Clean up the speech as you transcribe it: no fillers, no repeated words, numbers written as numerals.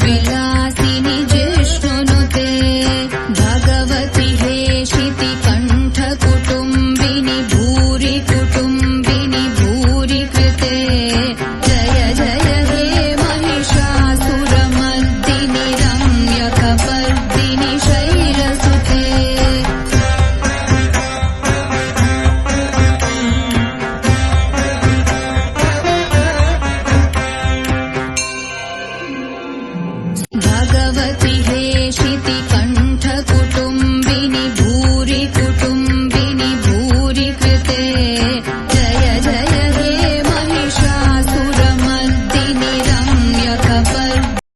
विलासिनि जिष्णुनुते भगवति हे शितिकण्ठकुटुम्बिनि भूरि कुटुम्बिनि भूरि कृते जय जय हे महिषासुरमर्दिनि रम्यकपर्दिनि शैलसुते भगवति हे